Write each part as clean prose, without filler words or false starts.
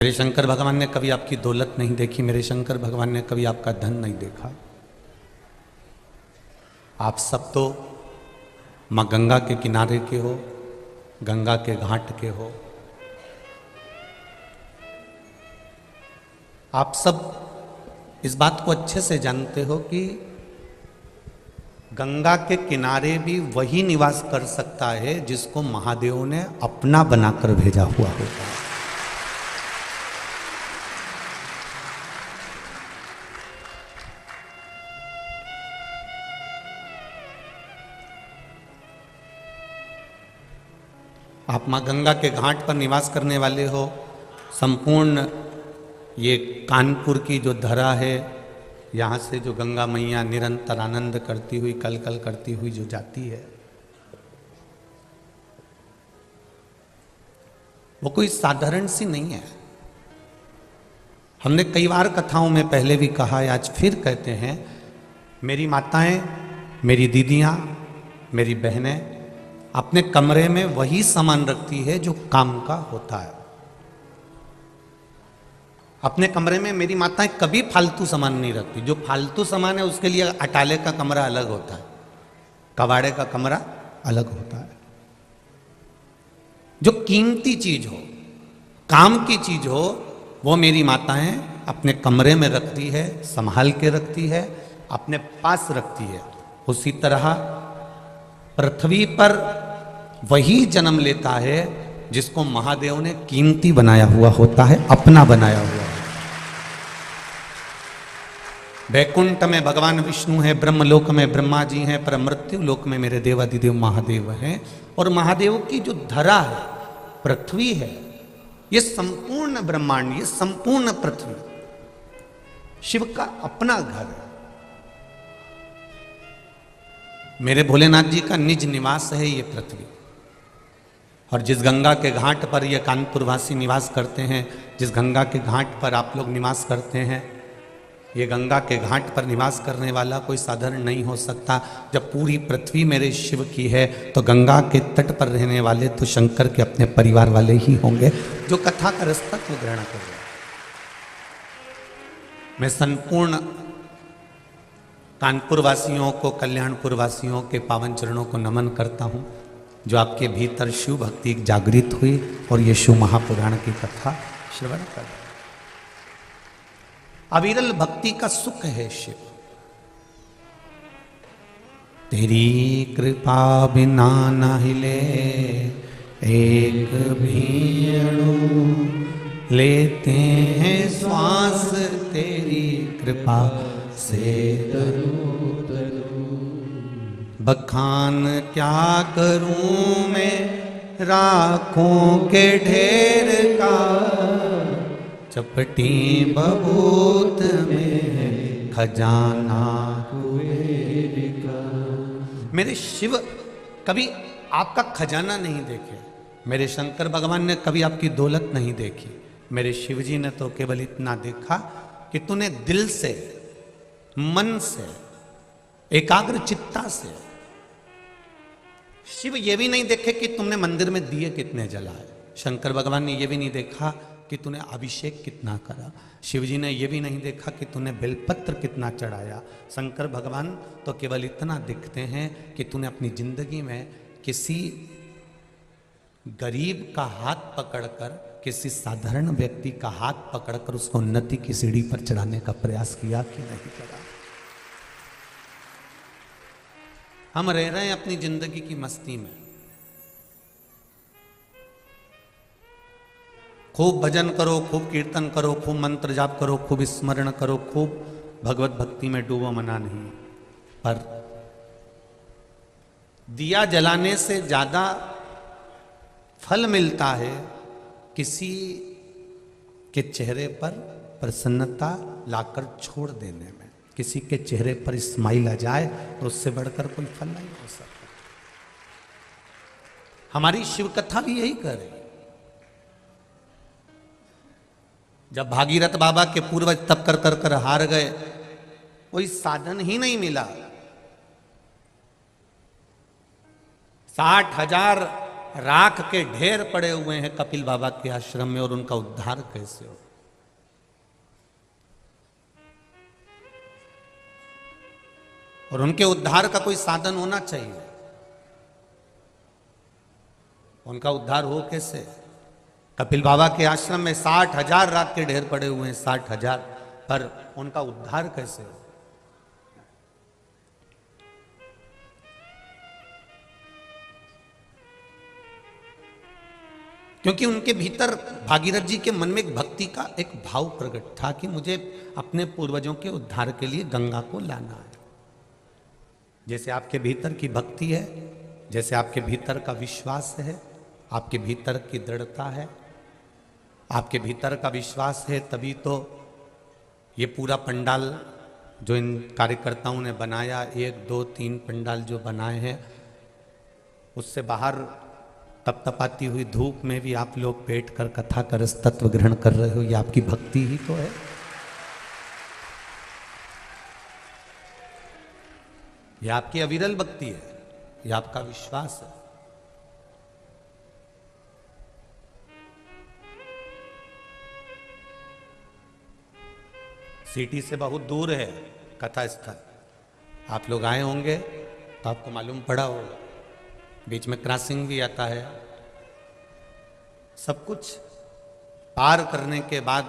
मेरे शंकर भगवान ने कभी आपकी दौलत नहीं देखी, मेरे शंकर भगवान ने कभी आपका धन नहीं देखा। आप सब तो माँ गंगा के किनारे के हो, गंगा के घाट के हो। आप सब इस बात को अच्छे से जानते हो कि गंगा के किनारे भी वही निवास कर सकता है जिसको महादेव ने अपना बनाकर भेजा हुआ होता है। आप माँ गंगा के घाट पर निवास करने वाले हो। संपूर्ण ये कानपुर की जो धरा है, यहाँ से जो गंगा मैया निरंतर आनंद करती हुई, कल कल करती हुई जो जाती है, वो कोई साधारण सी नहीं है। हमने कई बार कथाओं में पहले भी कहा है, आज फिर कहते हैं, मेरी माताएं, मेरी दीदियां, मेरी बहनें अपने कमरे में वही सामान रखती है जो काम का होता है। अपने कमरे में मेरी माताएं कभी फालतू सामान नहीं रखती। जो फालतू सामान है उसके लिए अटाले का कमरा अलग होता है, कबाड़े का कमरा अलग होता है। जो कीमती चीज हो, काम की चीज हो, वो मेरी माताएं अपने कमरे में रखती है, संभाल के रखती है, अपने पास रखती है। उसी तरह पृथ्वी पर वही जन्म लेता है जिसको महादेव ने कीमती बनाया हुआ होता है, अपना बनाया हुआ है। वैकुंठ में भगवान विष्णु है, ब्रह्मलोक में ब्रह्मा जी हैं, पर मृत्यु लोक में मेरे देवादिदेव महादेव हैं। और महादेव की जो धरा है, पृथ्वी है, ये संपूर्ण ब्रह्मांड, ये संपूर्ण पृथ्वी शिव का अपना घर है। मेरे भोलेनाथ जी का निज निवास है ये पृथ्वी। और जिस गंगा के घाट पर ये कानपुर वासी निवास करते हैं, जिस गंगा के घाट पर आप लोग निवास करते हैं, ये गंगा के घाट पर निवास करने वाला कोई साधारण नहीं हो सकता। जब पूरी पृथ्वी मेरे शिव की है तो गंगा के तट पर रहने वाले तो शंकर के अपने परिवार वाले ही होंगे, जो कथा का रास्ता को ग्रहण कर रहे हैं। मैं संपूर्ण कानपुर वासियों को, कल्याणपुर वासियों के पावन चरणों को नमन करता हूँ, जो आपके भीतर शिव भक्ति जागृत हुई और ये शिव महापुराण की कथा श्रवण कर। अविरल भक्ति का सुख है शिव। तेरी कृपा बिना न हिले एक भी अणु, लेते हैं श्वास तेरी कृपा से तरु तरु। बखान क्या करूं मैं राखों के ढेर का, चपटी बबूत में खजाना कुबेर का। मेरे शिव कभी आपका खजाना नहीं देखे, मेरे शंकर भगवान ने कभी आपकी दौलत नहीं देखी। मेरे शिव जी ने तो केवल इतना देखा कि तूने दिल से, मन से, एकाग्र चित्ता से। शिव ये भी नहीं देखे कि तुमने मंदिर में दिए कितने जलाए। शंकर भगवान ने ये भी नहीं देखा कि तूने अभिषेक कितना करा। शिव जी ने यह भी नहीं देखा कि तूने बेलपत्र कितना चढ़ाया। शंकर भगवान तो केवल इतना देखते हैं कि तूने अपनी जिंदगी में किसी गरीब का हाथ पकड़कर, किसी साधारण व्यक्ति का हाथ पकड़कर उसको उन्नति की सीढ़ी पर चढ़ाने का प्रयास किया कि नहीं करा। हम रह रहे हैं अपनी जिंदगी की मस्ती में, खूब भजन करो, खूब कीर्तन करो, खूब मंत्र जाप करो, खूब स्मरण करो, खूब भगवत भक्ति में डूबो, मना नहीं। पर दिया जलाने से ज्यादा फल मिलता है किसी के चेहरे पर प्रसन्नता लाकर छोड़ देने में। किसी के चेहरे पर स्माइल आ जाए तो उससे बढ़कर कोई फल नहीं हो सकता। हमारी शिव कथा भी यही कर रही। जब भागीरथ बाबा के पूर्वज तप कर कर कर हार गए, कोई साधन ही नहीं मिला, 60,000 राख के ढेर पड़े हुए हैं कपिल बाबा के आश्रम में, और उनका उद्धार कैसे हो? और उनके उद्धार का कोई साधन होना चाहिए। उनका उद्धार हो कैसे? कपिल बाबा के आश्रम में 60,000 राख के ढेर पड़े हुए हैं, 60,000, पर उनका उद्धार कैसे हो? क्योंकि उनके भीतर भागीरथ जी के मन में एक भक्ति का एक भाव प्रकट था कि मुझे अपने पूर्वजों के उद्धार के लिए गंगा को लाना है। जैसे आपके भीतर की भक्ति है, जैसे आपके भीतर का विश्वास है, आपके भीतर की दृढ़ता है, आपके भीतर का विश्वास है, तभी तो ये पूरा पंडाल जो इन कार्यकर्ताओं ने बनाया, 1 2 3 पंडाल जो बनाए हैं, उससे बाहर तपतपाती हुई धूप में भी आप लोग बैठकर कथा का रस तत्व ग्रहण कर रहे हो। ये आपकी भक्ति ही तो है। ये आपकी अविरल भक्ति है, ये आपका विश्वास है। सिटी से बहुत दूर है कथा स्थल। आप लोग आए होंगे तो आपको मालूम पड़ा होगा, बीच में क्रॉसिंग भी आता है। सब कुछ पार करने के बाद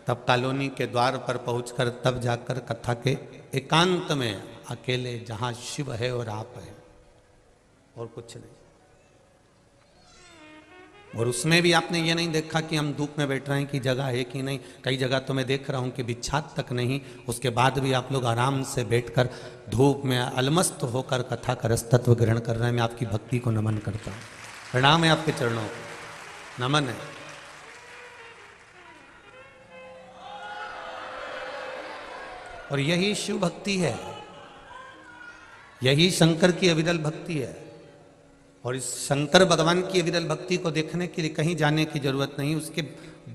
तब कॉलोनी के द्वार पर पहुंचकर तब जाकर कथा के एकांत में अकेले, जहां शिव है और आप हैं, और कुछ नहीं। और उसमें भी आपने ये नहीं देखा कि हम धूप में बैठ रहे हैं कि जगह है कि नहीं। कई जगह तो मैं देख रहा हूं कि बिछात तक नहीं, उसके बाद भी आप लोग आराम से बैठकर धूप में अलमस्त होकर कथा का रस तत्व ग्रहण कर रहे हैं। मैं आपकी भक्ति को नमन करता हूं, प्रणाम है आपके चरणों को, नमन है। और यही शिव भक्ति है, यही शंकर की अविरल भक्ति है। और इस शंकर भगवान की अविरल भक्ति को देखने के लिए कहीं जाने की जरूरत नहीं। उसके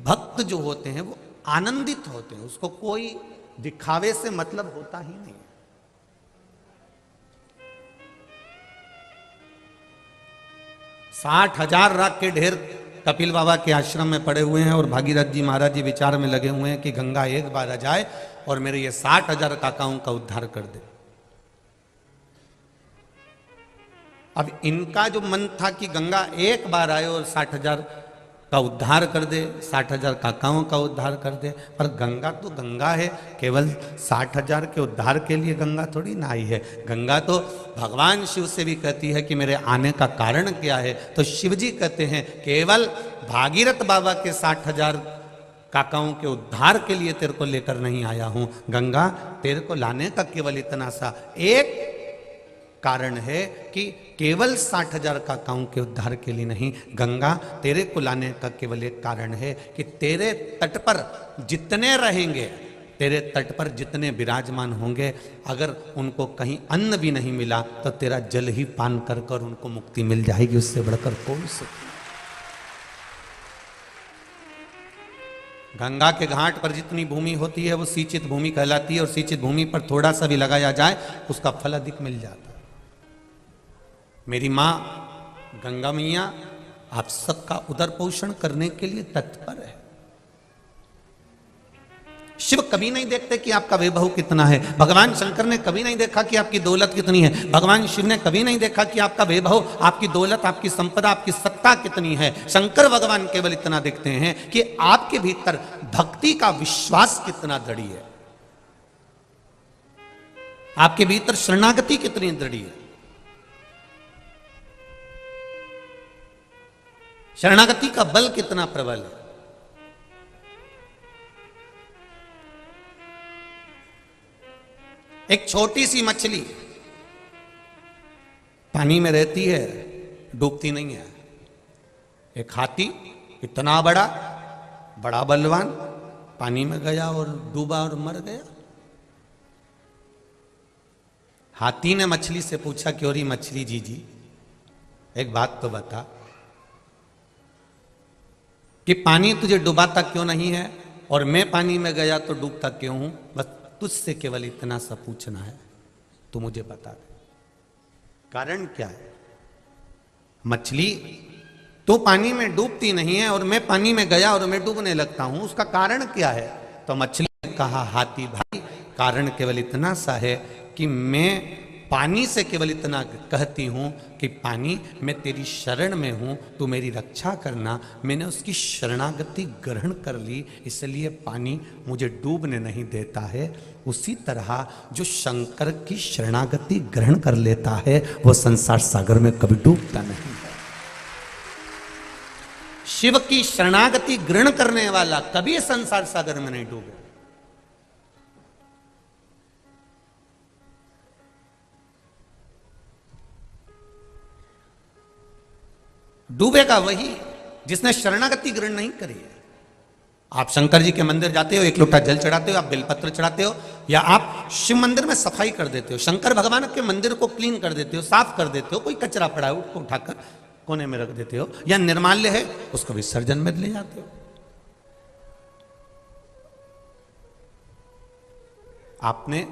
भक्त जो होते हैं वो आनंदित होते हैं, उसको कोई दिखावे से मतलब होता ही नहीं। 60,000 राख के ढेर कपिल बाबा के आश्रम में पड़े हुए हैं, और भागीरथ जी महाराज जी विचार में लगे हुए हैं कि गंगा एक बार आ जाए और मेरे ये 60,000 काकाओं का उद्धार कर दे। अब इनका जो मन था कि गंगा एक बार आए और 60,000 का उद्धार कर दे, 60,000 काकाओं का उद्धार कर दे, पर गंगा तो गंगा है। केवल 60,000 के उद्धार के लिए गंगा थोड़ी ना आई है। गंगा तो भगवान शिव से भी कहती है कि मेरे आने का कारण क्या है। तो शिव जी कहते हैं केवल भागीरथ बाबा के 60,000 काकाओं के उद्धार के लिए तेरे को लेकर नहीं आया हूं। गंगा तेरे को लाने का केवल इतना सा एक कारण है कि केवल 60,000 काकाओं के उद्धार के लिए नहीं, गंगा तेरे को लाने का केवल एक कारण है कि तेरे तट पर जितने रहेंगे, तेरे तट पर जितने विराजमान होंगे, अगर उनको कहीं अन्न भी नहीं मिला तो तेरा जल ही पान कर कर उनको मुक्ति मिल जाएगी। उससे बढ़कर कौन सा। गंगा के घाट पर जितनी भूमि होती है वो सिंचित भूमि कहलाती है, और सिंचित भूमि पर थोड़ा सा भी लगाया जाए उसका फल अधिक मिल जाता है। मेरी मां गंगा मैया आप सबका उदर पोषण करने के लिए तत्पर है। शिव कभी नहीं देखते कि आपका वैभव कितना है। भगवान शंकर ने कभी नहीं देखा कि आपकी दौलत कितनी है। भगवान शिव ने कभी नहीं देखा कि आपका वैभव, आपकी दौलत, आपकी संपदा, आपकी सत्ता कितनी है। शंकर भगवान केवल इतना देखते हैं कि आपके भीतर भक्ति का विश्वास कितना दृढ़ है, आपके भीतर शरणागति कितनी दृढ़ है। शरणागति का बल कितना प्रबल है। एक छोटी सी मछली पानी में रहती है, डूबती नहीं है। एक हाथी इतना बड़ा, बड़ा बलवान, पानी में गया और डूबा और मर गया। हाथी ने मछली से पूछा, क्यों री मछली जी एक बात तो बता कि पानी तुझे डुबाता क्यों नहीं है, और मैं पानी में गया तो डूबता क्यों हूं। बस तुझसे केवल इतना सा पूछना है, तू मुझे बता दे कारण क्या है। मछली तो पानी में डूबती नहीं है और मैं पानी में गया और मैं डूबने लगता हूं, उसका कारण क्या है? तो मछली ने कहा, हाथी भाई कारण केवल इतना सा है कि मैं पानी से केवल इतना कहती हूं कि पानी मैं तेरी शरण में हूं, तू मेरी रक्षा करना। मैंने उसकी शरणागति ग्रहण कर ली, इसलिए पानी मुझे डूबने नहीं देता है। उसी तरह जो शंकर की शरणागति ग्रहण कर लेता है वो संसार सागर में कभी डूबता नहीं है। शिव की शरणागति ग्रहण करने वाला कभी संसार सागर में नहीं डूबे। डूबेगा वही जिसने शरणागति ग्रहण नहीं करी है। आप शंकर जी के मंदिर जाते हो, एक लोटा जल चढ़ाते हो, आप बेलपत्र चढ़ाते हो, या आप शिव मंदिर में सफाई कर देते हो, शंकर भगवान के मंदिर को क्लीन कर देते हो, साफ कर देते हो। कोई कचरा पड़ा है उसको उठाकर कोने में रख देते हो, या निर्माल्य है उसको विसर्जन में ले जाते हो। आपने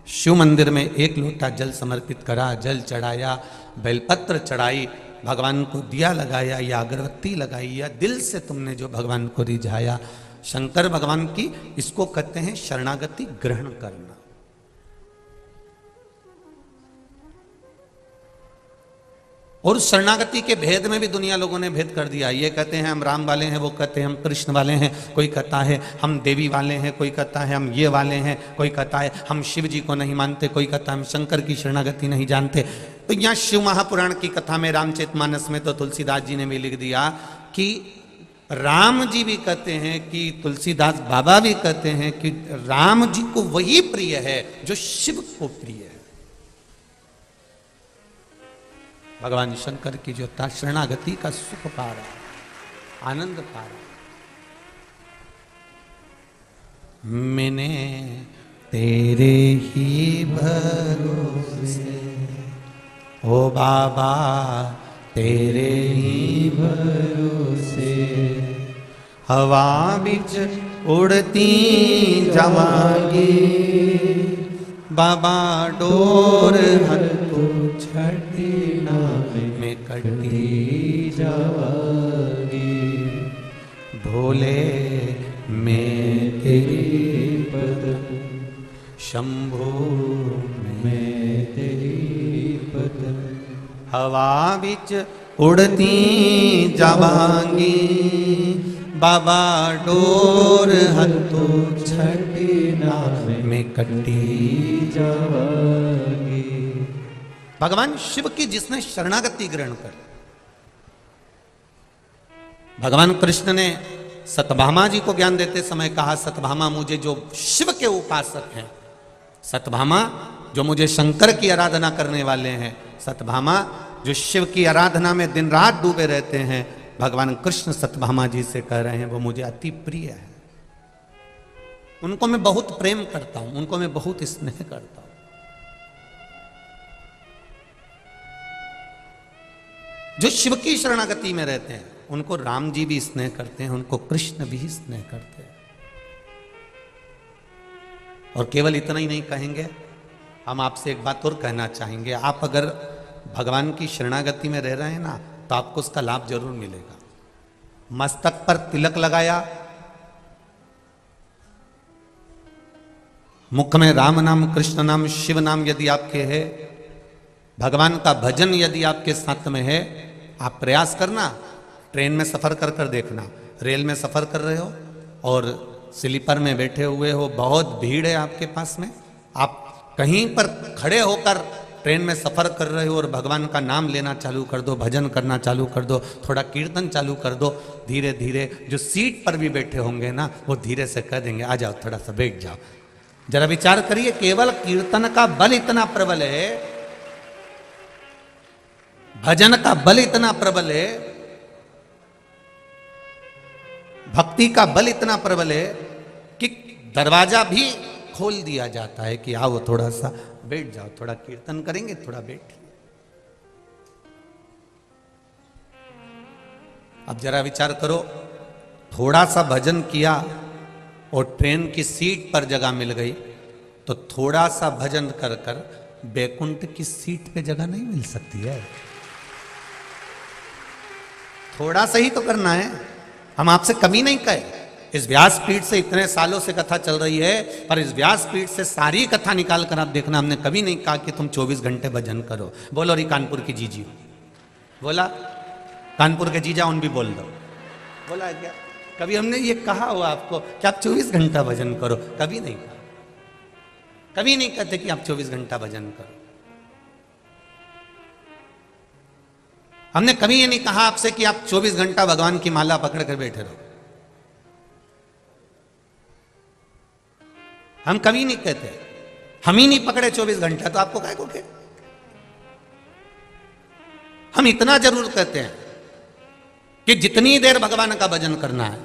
शिव मंदिर में एक लोटा जल समर्पित करा, जल चढ़ाया, बेलपत्र चढ़ाई, भगवान को दिया लगाया या अगरबत्ती लगाई, या दिल से तुमने जो भगवान को रिझाया, शंकर भगवान की, इसको कहते हैं शरणागति ग्रहण करना। और शरणागति के भेद में भी दुनिया लोगों ने भेद कर दिया। ये कहते हैं हम राम वाले हैं, वो कहते हैं हम कृष्ण वाले हैं, कोई कहता है हम देवी वाले हैं, कोई कहता है हम ये वाले हैं, कोई कहता है हम शिव जी को नहीं मानते, कोई कहता है हम शंकर की शरणागति नहीं जानते। तो यहाँ शिव महापुराण की कथा में रामचरितमानस में तो तुलसीदास जी ने भी लिख दिया कि राम जी भी कहते हैं कि तुलसीदास बाबा भी कहते हैं कि राम जी को वही प्रिय है जो शिव को प्रिय है। भगवान शंकर की जो शरणागति का सुख पा रहा, आनंद पा रहा। मैंने तेरे ही भरोसे ओ बाबा, तेरे ही भरोसे हवा बिच उड़ती जावांगी, बाबा डोर हथू छठी ना में कटी जावांगी, भोले मैं तेरी पद, शंभो मैं तेरी पद, हवा बिच उड़ती जावांगी, बाबा डोर हथो छठी नाम में कटी जावांगी। भगवान शिव की जिसने शरणागति ग्रहण कर, भगवान कृष्ण ने सत्यभामा जी को ज्ञान देते समय कहा, सत्यभामा मुझे जो शिव के उपासक हैं, सत्यभामा जो मुझे शंकर की आराधना करने वाले हैं, सत्यभामा जो शिव की आराधना में दिन रात डूबे रहते हैं, भगवान कृष्ण सत्यभामा जी से कह रहे हैं वो मुझे अति प्रिय है, उनको मैं बहुत प्रेम करता हूं, उनको मैं बहुत स्नेह करता हूं। जो शिव की शरणागति में रहते हैं उनको राम जी भी स्नेह करते हैं, उनको कृष्ण भी स्नेह करते हैं। और केवल इतना ही नहीं कहेंगे, हम आपसे एक बात और कहना चाहेंगे। आप अगर भगवान की शरणागति में रह रहे हैं ना, तो आपको उसका लाभ जरूर मिलेगा। मस्तक पर तिलक लगाया, मुख में राम नाम, कृष्ण नाम, शिव नाम यदि आपके है, भगवान का भजन यदि आपके साथ में है, आप प्रयास करना। ट्रेन में सफर कर कर देखना, रेल में सफर कर रहे हो और स्लीपर में बैठे हुए हो, बहुत भीड़ है आपके पास में, आप कहीं पर खड़े होकर ट्रेन में सफर कर रहे हो और भगवान का नाम लेना चालू कर दो, भजन करना चालू कर दो, थोड़ा कीर्तन चालू कर दो। धीरे धीरे जो सीट पर भी बैठे होंगे ना, वो धीरे से कह देंगे आ जाओ, थोड़ा सा बैठ जाओ। जरा विचार करिए, केवल कीर्तन का बल इतना प्रबल है, भजन का बल इतना प्रबल है, भक्ति का बल इतना प्रबल है कि दरवाजा भी खोल दिया जाता है कि आओ थोड़ा सा बैठ जाओ, थोड़ा कीर्तन करेंगे, थोड़ा बैठिए। अब जरा विचार करो, थोड़ा सा भजन किया और ट्रेन की सीट पर जगह मिल गई, तो थोड़ा सा भजन कर कर बैकुंठ की सीट पे जगह नहीं मिल सकती है। थोड़ा सा ही तो करना है। हम आपसे कभी नहीं कहे, इस व्यासपीठ से इतने सालों से कथा चल रही है, पर इस व्यासपीठ से सारी कथा निकाल कर आप देखना, हमने कभी नहीं कहा कि तुम 24 घंटे भजन करो। बोलो री कानपुर की जीजी बोला, कानपुर के जीजा उन भी बोल दो, बोला क्या कभी हमने ये कहा हुआ आपको कि आप 24 घंटा भजन करो? कभी नहीं कहा, कभी नहीं कहते कि आप 24 घंटा भजन करो। हमने कभी ये नहीं कहा आपसे कि आप 24 घंटा भगवान की माला पकड़ कर बैठे रहो। हम कभी नहीं कहते, हम ही नहीं पकड़े 24 घंटा तो आपको काय को के? हम इतना जरूर कहते हैं कि जितनी देर भगवान का भजन करना है,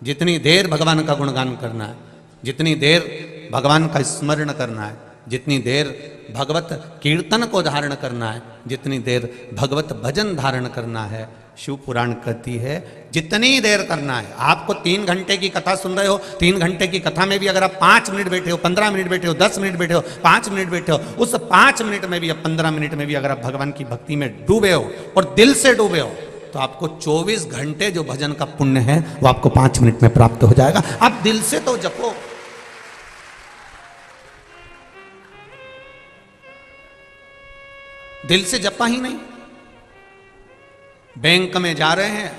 जितनी देर भगवान का गुणगान करना है, जितनी देर भगवान का स्मरण करना है, जितनी देर भगवत कीर्तन को धारण करना है, जितनी देर भगवत भजन धारण करना है, शिव पुराण कहती है जितनी देर करना है। आपको 3 घंटे की कथा सुन रहे हो, 3 घंटे की कथा में भी अगर आप 5 मिनट बैठे हो, 15 मिनट बैठे हो, 10 मिनट बैठे हो, 5 मिनट बैठे हो, उस 5 मिनट में भी या 15 मिनट में भी अगर आप भगवान की भक्ति में डूबे हो और दिल से डूबे हो, तो आपको 24 घंटे जो भजन का पुण्य है वो आपको 5 मिनट में प्राप्त हो जाएगा। आप दिल से तो जपो। दिल से जपा ही नहीं। बैंक में जा रहे हैं,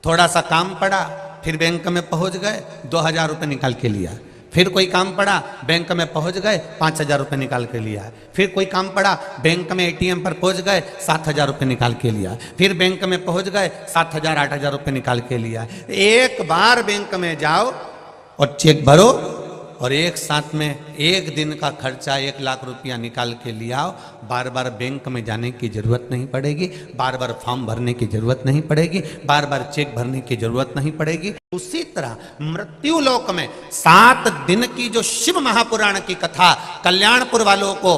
थोड़ा सा काम पड़ा, फिर बैंक में पहुंच गए, 2000 रुपये निकाल के लिया। फिर कोई काम पड़ा, बैंक में पहुंच गए, 5000 रुपये निकाल के लिया। फिर कोई काम पड़ा, बैंक में एटीएम पर पहुंच गए, 7000 रुपये निकाल के लिया। फिर बैंक में पहुंच गए, 7000 8000 रुपये निकाल के लिया। एक बार बैंक में जाओ और चेक भरो और एक साथ में एक दिन का खर्चा 1 लाख रुपया निकाल के लिया आओ। बार बार बैंक में जाने की जरूरत नहीं पड़ेगी, बार बार फॉर्म भरने की जरूरत नहीं पड़ेगी, बार बार चेक भरने की जरूरत नहीं पड़ेगी। उसी तरह मृत्यु लोक में 7 दिन की जो शिव महापुराण की कथा कल्याणपुर वालों को,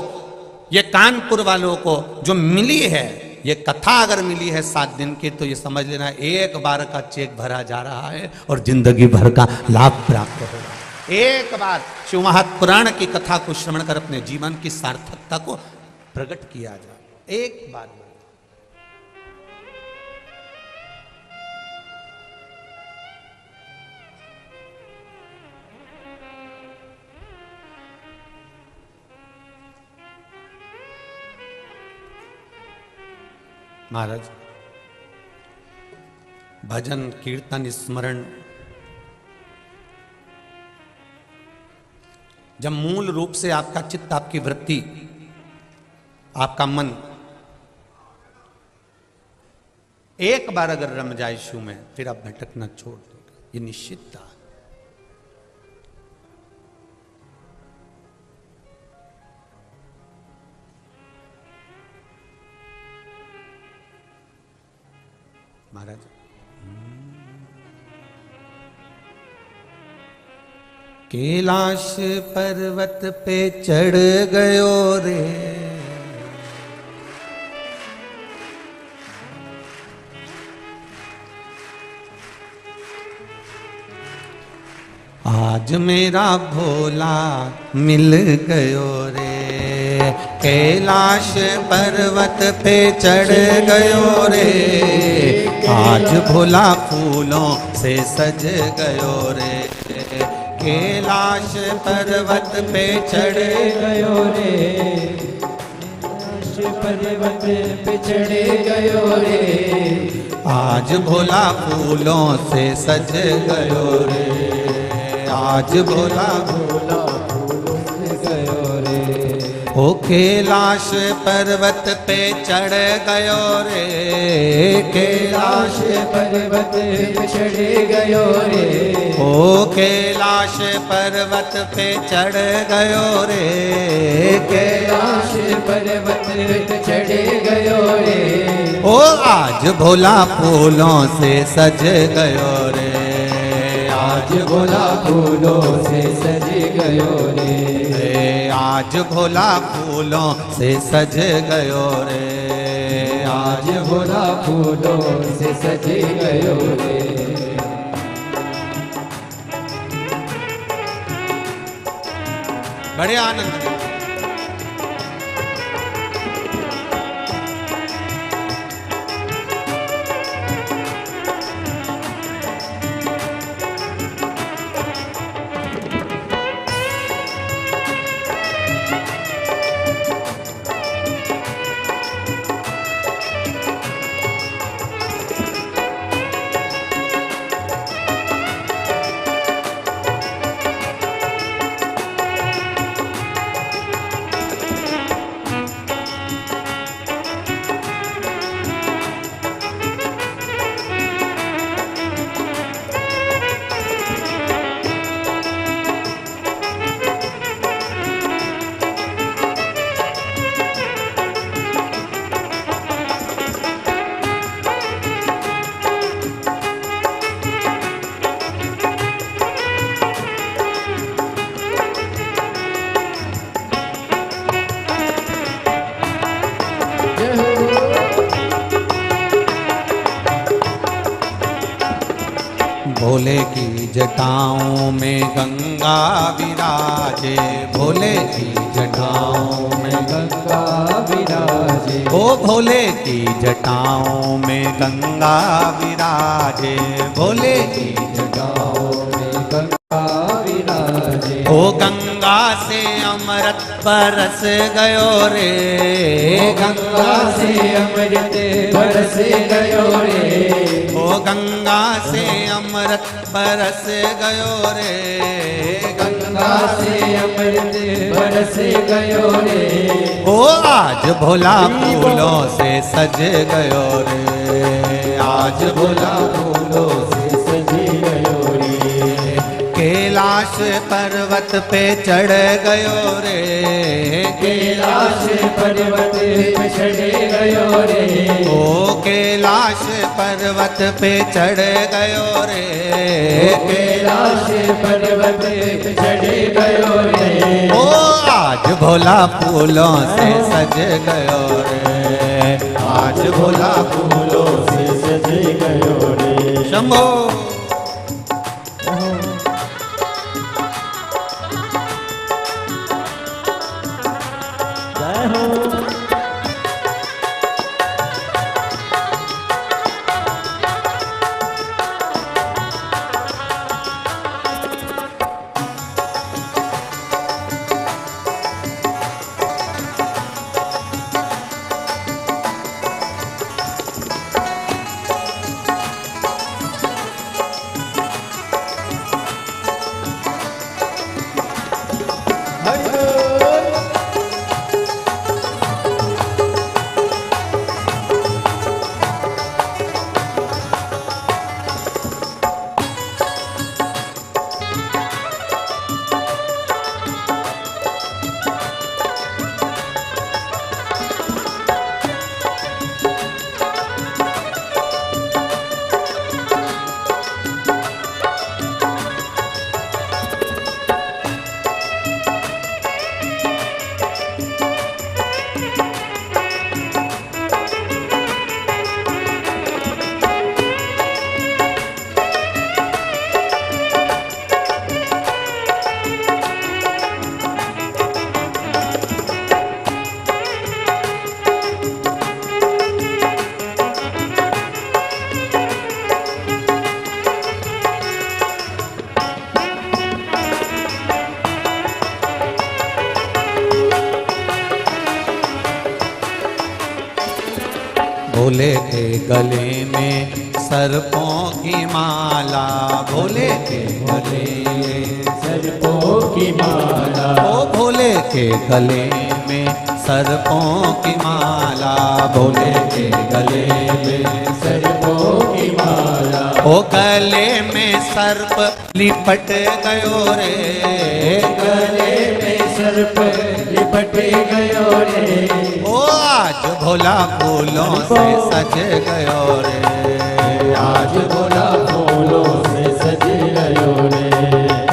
ये कानपुर वालों को जो मिली है, ये कथा अगर मिली है 7 दिन की, तो ये समझ लेना एक बार का चेक भरा जा रहा है और जिंदगी भर का लाभ प्राप्त हो रहा है। एक बार शिव महापुराण की कथा को श्रवण कर अपने जीवन की सार्थकता को प्रकट किया जाए, एक बार। महाराज, भजन कीर्तन स्मरण जब मूल रूप से आपका चित्त, आपकी वृत्ति, आपका मन एक बार अगर रम जाए शिव में, फिर आप भटकना छोड़ दोगे, ये निश्चित था। महाराज, कैलाश पर्वत पे चढ़ गयो रे, आज मेरा भोला मिल गयो रे। कैलाश पर्वत पे चढ़ गयो रे, आज भोला फूलों से सज गयो रे। कैलाश पर्वत पे चढ़ गयो रे, कैलाश पर्वत पे चढ़ गयो रे, आज भोला फूलों से सज गयो रे। आज भोला भोला फूलों से गयो रे। ओ कैलाश पर्वत पे चढ़ गयो रे, कैलाश पर्वत पे चढ़ गयो रे। ओ कैलाश पर्वत पे चढ़ गयो रे, कैलाश पर्वत पे चढ़ गयो रे। ओ आज भोला फूलों से सज गयो रे, आज भोला फूलों से सज गयो रे। आज भोला फूलों से सज गयो रे, आज भोला फूलों से सज गयो रे। बड़े आनंद में भोले की जटाओं में गंगा विराजे, भोले की जटाओं में गंगा विराजे, ओ भोले की जटाओं में गंगा विराजे, भोले की जटाओं में गंगा विराजे। ओ गंगा से अमृत बरस गयो रे, गंगा से अमृत बरस गयो रे, ओ गंगा से अमृत बरस गयो रे, गंगा से अमृत बरस गयो रे। ओ आज भोला फूलों से सज गयो रे, आज भोला फूलों से सज गयो रे, कैलाश पर्वत पे चढ़ गयो रे, कैलाश पर्वत पे चढ़ गयो रे, ओ कैलाश पर्वत पे चढ़ गयो रे, कैलाश पर्वत पे चढ़ गयो रे। ओ आज भोला फूलों से सज गयो रे, आज भोला फूलों से सज गयो रे। शंभो। जय हो। भोले के गले में सर्पों की माला, भोले के गले में सर्पों की माला, ओ भोले के गले में सर्पों की माला, भोले के गले में सर्पों की माला, ओ गले में सर्प लिपट गयो रे, गले में सर्प लिपट गयो रे। ओ आज भोला फूलों से सज गयो रे, आज भोला फूलों से सज गयो रे,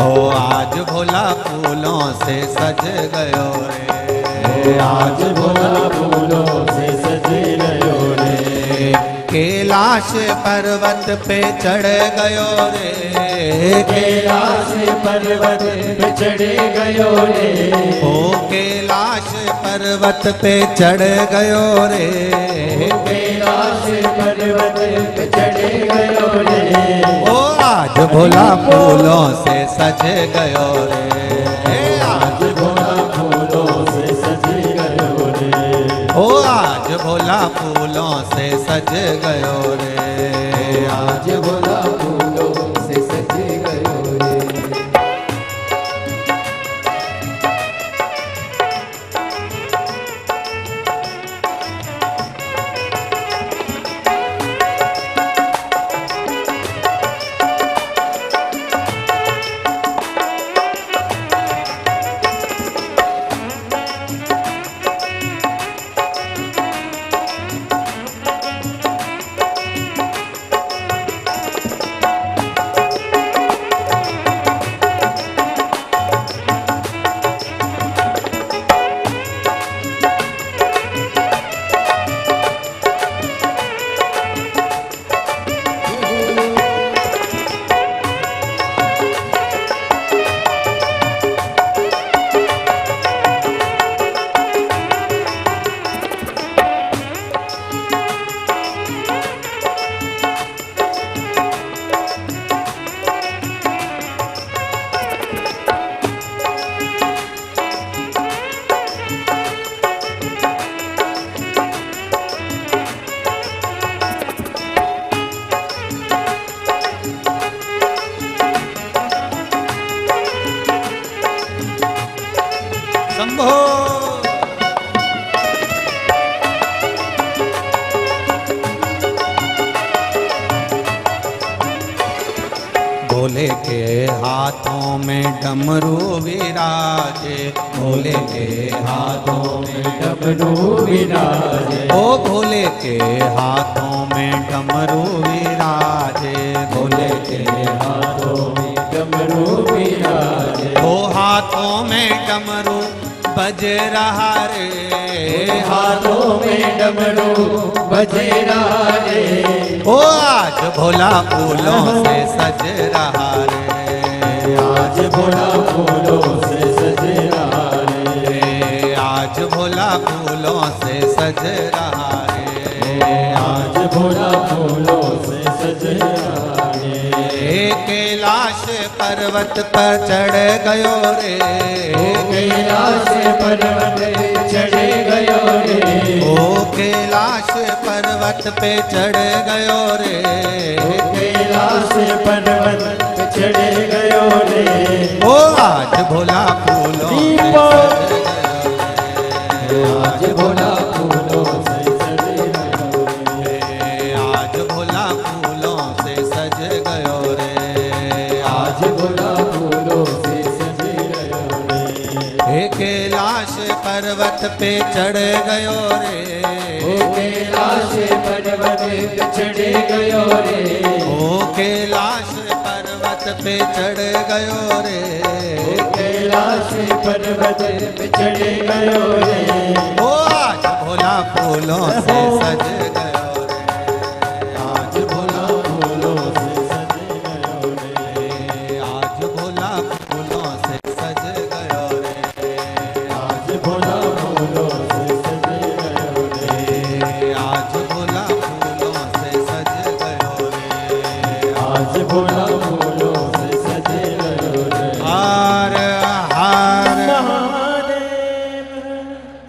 ओ आज भोला फूलों से सज गयो रे, आज भोला फूलों से सज गयो रे। कैलाश पर्वत पे चढ़ गयो रे, कैलाश पर्वत पे चढ़ गयो रे, ओ कैलाश पर्वत पे चढ़ गयो रे, कैलाश पर्वत पे चढ़ गयो रे। ओ आज भोला फूलों से सज गयो रे, आज भोला फूलों से सज गयो रे, ओ आज भोला फूलों से सज गयो रे, आज भोला फूलों से सज गयो रे। शंभो। भोले के हाथों में डमरू विराजे, भोले के हाथों में डमरू विराजे, ओ भोले के हाथों में डमरू विराजे, भोले के हाथों में डमरू विराजे, ओ हाथों में डमरू बज रहा रे, हाथों में डमरू बज रहा रे, ओ आज भोला फूलों से सज रहा रे, आज भोला फूलों से सज रहा रे, आज भोला फूलों से सज रहा रे, आज भोला फूलों से सज रहा रे, कैलाश पर्वत पर चढ़ गयो रे, कैलाश पर्वत चढ़ गयो रे, ओ कैलाश पर्वत पे चढ़ गयो रे, कैलाश पर्वत चढ़ गयो रे, ओ आज भोला फूलों से आज भोला फूलों से सज गयो रे, आज भोला फूलों से सज गयो रे, आज भोला फूलों से सज गयो रे, कैलाश पर्वत पे चढ़ गयो रे, कैलाश पर्वत चढ़ गयो रे, ओ कैलाश पर्वत पे चढ़ गयो रे, कैलाश पर्वत चढ़ गयो रे, ओ आज भोला फूलों से सज गयो रे, आज भोला फूलों से सज गयो रे, आज भोला फूलों से सज गयो रे, आज भोला फूलों से सज गयो रे, आज भोला फूलों से सज गयो रे, आज भोला फूलों से सज गयो रे, हार हार। महादेव।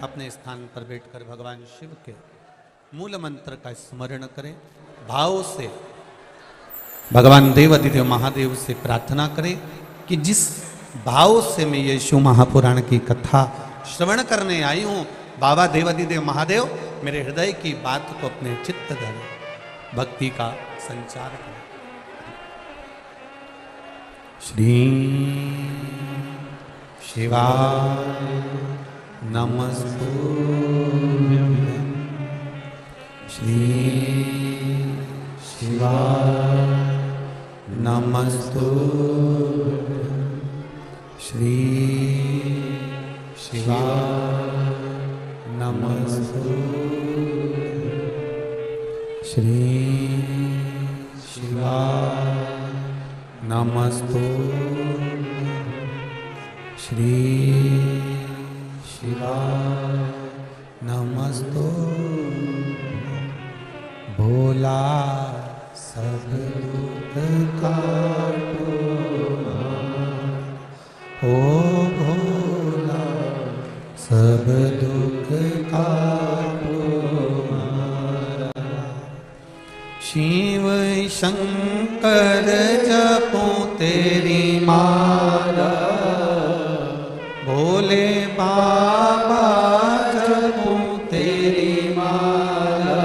अपने स्थान पर बैठकर भगवान शिव के मूल मंत्र का स्मरण करें, भाव से भगवान देवाधिदेव महादेव से प्रार्थना करें कि जिस भाव से मैं ये शिव महापुराण की कथा श्रवण करने आई हूं, बाबा देवाधिदेव महादेव मेरे हृदय की बात को अपने चित्त धरे, भक्ति का संचार करें। श्री शिवाय नमस्तुभ्यं, श्री शिवाय नमस्तुभ्यं, श्री शिवाय नमस्तुभ्यं, श्री शिवाय नमस्तुभ्यं, श्री शिवाय नमस्तुभ्यं, भोला सब दुख काटो, ओ भोला सब दुख काटो, शिव शंकर जपो तेरी माला, भोले बाबा जपो तेरी माला,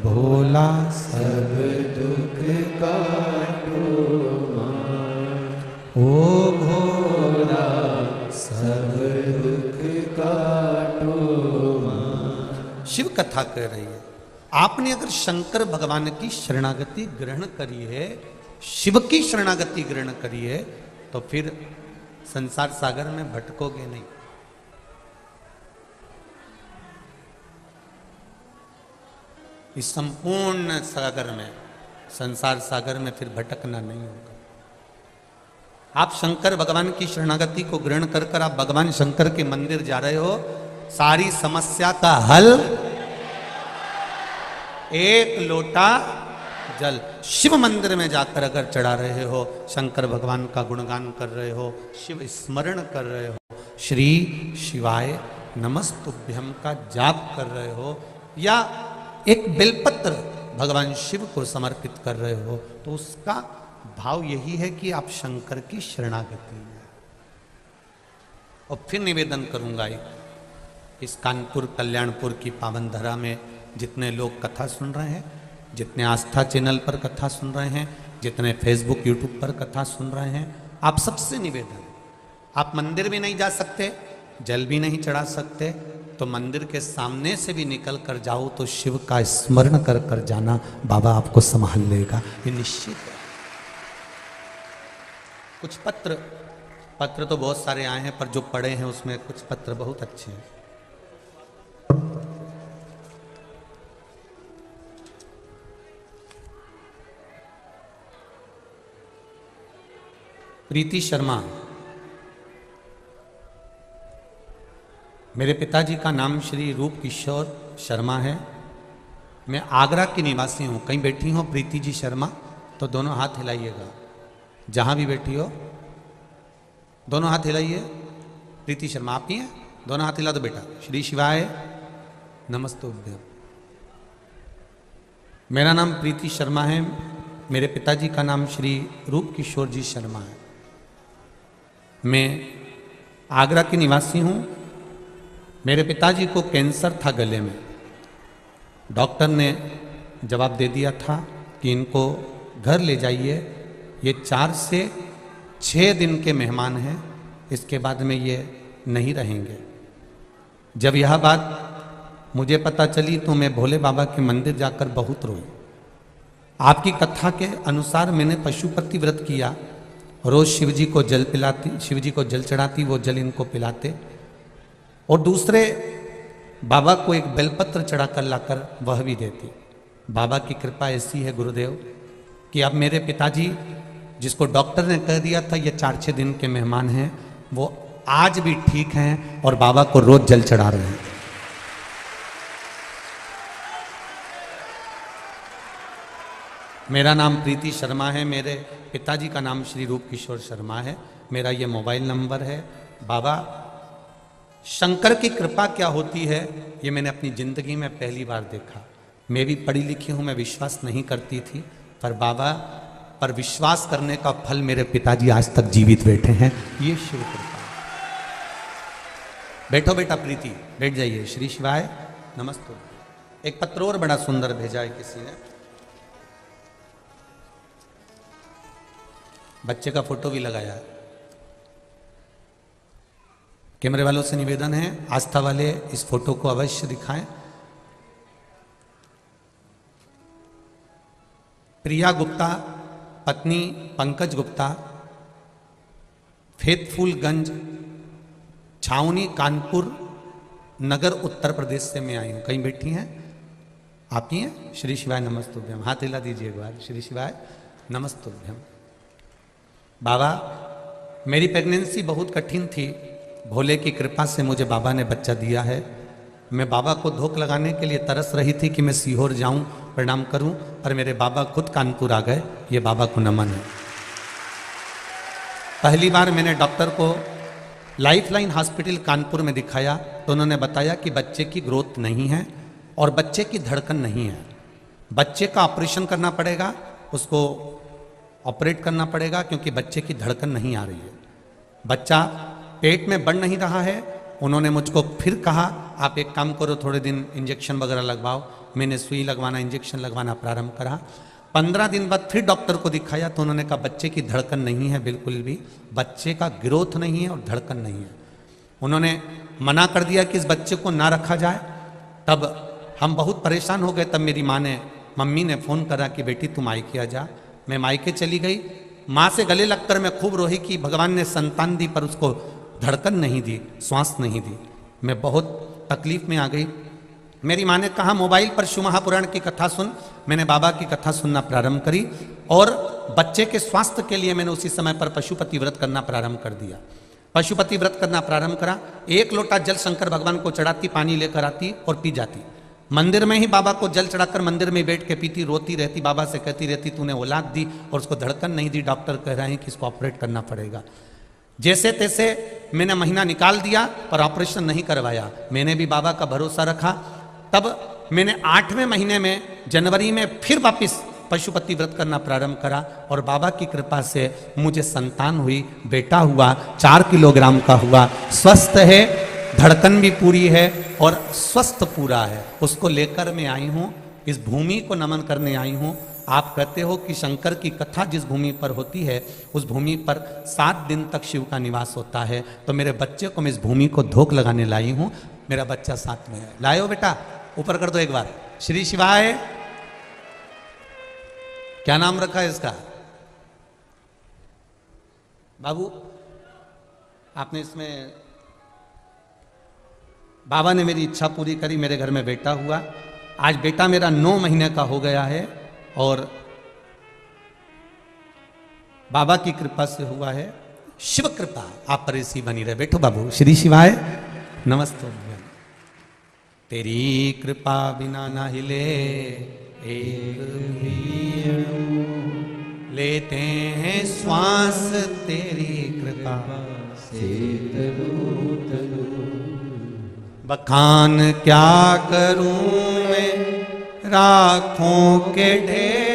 भोला सब दुख काटो, ओ भोला सब दुख काटो। शिव कथा कह रही है, आपने अगर शंकर भगवान की शरणागति ग्रहण करी है, शिव की शरणागति ग्रहण करी है, तो फिर संसार सागर में भटकोगे नहीं। इस संपूर्ण सागर में, संसार सागर में फिर भटकना नहीं होगा। आप शंकर भगवान की शरणागति को ग्रहण कर कर आप भगवान शंकर के मंदिर जा रहे हो, सारी समस्या का हल एक लोटा जल। शिव मंदिर में जाकर अगर चढ़ा रहे हो, शंकर भगवान का गुणगान कर रहे हो, शिव स्मरण कर रहे हो, श्री शिवाय नमस्तुभ्यम का जाप कर रहे हो, या एक बेलपत्र भगवान शिव को समर्पित कर रहे हो, तो उसका भाव यही है कि आप शंकर की शरणागति में। और फिर निवेदन करूंगा इस कानपुर कल्याणपुर की पावन धरा में जितने लोग कथा सुन रहे हैं, जितने आस्था चैनल पर कथा सुन रहे हैं, जितने फेसबुक यूट्यूब पर कथा सुन रहे हैं, आप सबसे निवेदन है, आप मंदिर भी नहीं जा सकते, जल भी नहीं चढ़ा सकते, तो मंदिर के सामने से भी निकल कर जाओ तो शिव का स्मरण कर कर जाना, बाबा आपको संभाल लेगा, ये निश्चित है। कुछ पत्र तो बहुत सारे आए हैं, पर जो पढ़े हैं उसमें कुछ पत्र बहुत अच्छे हैं। प्रीति शर्मा, मेरे पिताजी का नाम श्री रूप किशोर शर्मा है। मैं आगरा की निवासी हूँ। कहीं बैठी हो प्रीति जी शर्मा तो दोनों हाथ हिलाइएगा, जहाँ भी बैठी हो दोनों हाथ हिलाइए। प्रीति शर्मा आप ही हैं? दोनों हाथ हिला दो बेटा। श्री शिवाय नमस्तुभ्यं। मेरा नाम प्रीति शर्मा है। मेरे पिताजी का नाम श्री रूप किशोर जी शर्मा है। मैं आगरा की निवासी हूँ। मेरे पिताजी को कैंसर था गले में। डॉक्टर ने जवाब दे दिया था कि इनको घर ले जाइए, ये 4 से 6 दिन के मेहमान हैं, इसके बाद में ये नहीं रहेंगे। जब यह बात मुझे पता चली तो मैं भोले बाबा के मंदिर जाकर बहुत रोई। आपकी कथा के अनुसार मैंने पशुपति व्रत किया। रोज शिवजी को जल पिलाती, शिवजी को जल चढ़ाती, वो जल इनको पिलाते, और दूसरे बाबा को एक बेलपत्र चढ़ाकर लाकर वह भी देती। बाबा की कृपा ऐसी है गुरुदेव कि अब मेरे पिताजी, जिसको डॉक्टर ने कह दिया था ये 4-6 दिन के मेहमान हैं, वो आज भी ठीक हैं और बाबा को रोज जल चढ़ा रहे हैं। मेरा नाम प्रीति शर्मा है। मेरे पिताजी का नाम श्री रूप किशोर शर्मा है। मेरा ये मोबाइल नंबर है। बाबा शंकर की कृपा क्या होती है ये मैंने अपनी ज़िंदगी में पहली बार देखा। मैं भी पढ़ी लिखी हूँ, मैं विश्वास नहीं करती थी, पर बाबा पर विश्वास करने का फल मेरे पिताजी आज तक जीवित बैठे हैं। ये शिव कृपा। बैठो बेटा प्रीति, बैठ जाइए। श्री शिवाय नमस्ते। एक पत्र और बड़ा सुंदर भेजा है किसी ने। बच्चे का फोटो भी लगाया है। कैमरे वालों से निवेदन है, आस्था वाले इस फोटो को अवश्य दिखाएं। प्रिया गुप्ता, पत्नी पंकज गुप्ता, फेतफुलगंज, छावनी, कानपुर नगर, उत्तर प्रदेश से मैं आई हूँ। कहीं बैठी हैं? आप ही हैं? श्री शिवाय नमस्तुभ्यम। हाथ हिला दीजिए एक बार। श्री शिवाय नमस्तुभ्यम। बाबा, मेरी प्रेगनेंसी बहुत कठिन थी। भोले की कृपा से मुझे बाबा ने बच्चा दिया है। मैं बाबा को धोख लगाने के लिए तरस रही थी कि मैं सीहोर जाऊं, प्रणाम करूं, पर मेरे बाबा खुद कानपुर आ गए। ये बाबा को नमन है। पहली बार मैंने डॉक्टर को लाइफलाइन हॉस्पिटल कानपुर में दिखाया तो उन्होंने बताया कि बच्चे की ग्रोथ नहीं है और बच्चे की धड़कन नहीं है। बच्चे का ऑपरेशन करना पड़ेगा, उसको ऑपरेट करना पड़ेगा क्योंकि बच्चे की धड़कन नहीं आ रही है। बच्चा पेट में बढ़ नहीं रहा है। उन्होंने मुझको फिर कहा आप एक काम करो, थोड़े दिन इंजेक्शन वगैरह लगवाओ। मैंने सुई लगवाना, इंजेक्शन लगवाना प्रारंभ करा। 15 दिन बाद फिर डॉक्टर को दिखाया तो उन्होंने कहा बच्चे की धड़कन नहीं है, बिल्कुल भी बच्चे का ग्रोथ नहीं है और धड़कन नहीं है। उन्होंने मना कर दिया कि इस बच्चे को ना रखा जाए। तब हम बहुत परेशान हो गए। तब मेरी माँ ने, मम्मी ने फ़ोन करा कि बेटी तुम मायके आ जा। मैं मायके चली गई। माँ से गले लगकर मैं खूब रोही कि भगवान ने संतान दी पर उसको धड़कन नहीं दी, श्वास नहीं दी। मैं बहुत तकलीफ में आ गई। मेरी माँ ने कहा मोबाइल पर शिव महापुराण की कथा सुन। मैंने बाबा की कथा सुनना प्रारंभ करी और बच्चे के स्वास्थ्य के लिए मैंने उसी समय पर पशुपति व्रत करना प्रारंभ कर दिया। पशुपति व्रत करना प्रारंभ करा। 1 लोटा जल शंकर भगवान को चढ़ाती, पानी लेकर आती और पी जाती। मंदिर में ही बाबा को जल चढ़ाकर मंदिर में बैठ के पीती, रोती रहती, बाबा से कहती रहती तूने औलाद दी और उसको धड़कन नहीं दी, डॉक्टर कह रहे हैं कि इसको ऑपरेट करना पड़ेगा। जैसे तैसे मैंने महीना निकाल दिया पर ऑपरेशन नहीं करवाया। मैंने भी बाबा का भरोसा रखा। तब मैंने 8वें महीने में जनवरी में फिर वापस पशुपति व्रत करना प्रारंभ करा और बाबा की कृपा से मुझे संतान हुई, बेटा हुआ, 4 किलोग्राम का हुआ, स्वस्थ है, धड़कन भी पूरी है और स्वस्थ पूरा है। उसको लेकर मैं आई हूँ, इस भूमि को नमन करने आई हूँ। आप कहते हो कि शंकर की कथा जिस भूमि पर होती है उस भूमि पर 7 दिन तक शिव का निवास होता है, तो मेरे बच्चे को मैं इस भूमि को धोख लगाने लाई हूँ। मेरा बच्चा साथ में है। लायो बेटा, ऊपर कर दो एक बार। श्री शिवाय। क्या नाम रखा है इसका? बाबू आपने इसमें, बाबा ने मेरी इच्छा पूरी करी, मेरे घर में बेटा हुआ। आज बेटा मेरा 9 महीने का हो गया है और बाबा की कृपा से हुआ है। शिव कृपा आप पर ऐसी बनी रहे। बैठो बाबू। श्री शिवाय। नमस्ते। तेरी कृपा बिना ना हिले एक भी अणु, लेते हैं श्वास तेरी कृपा से तनु तनु। बखान क्या करूं मैं राखों के ढेर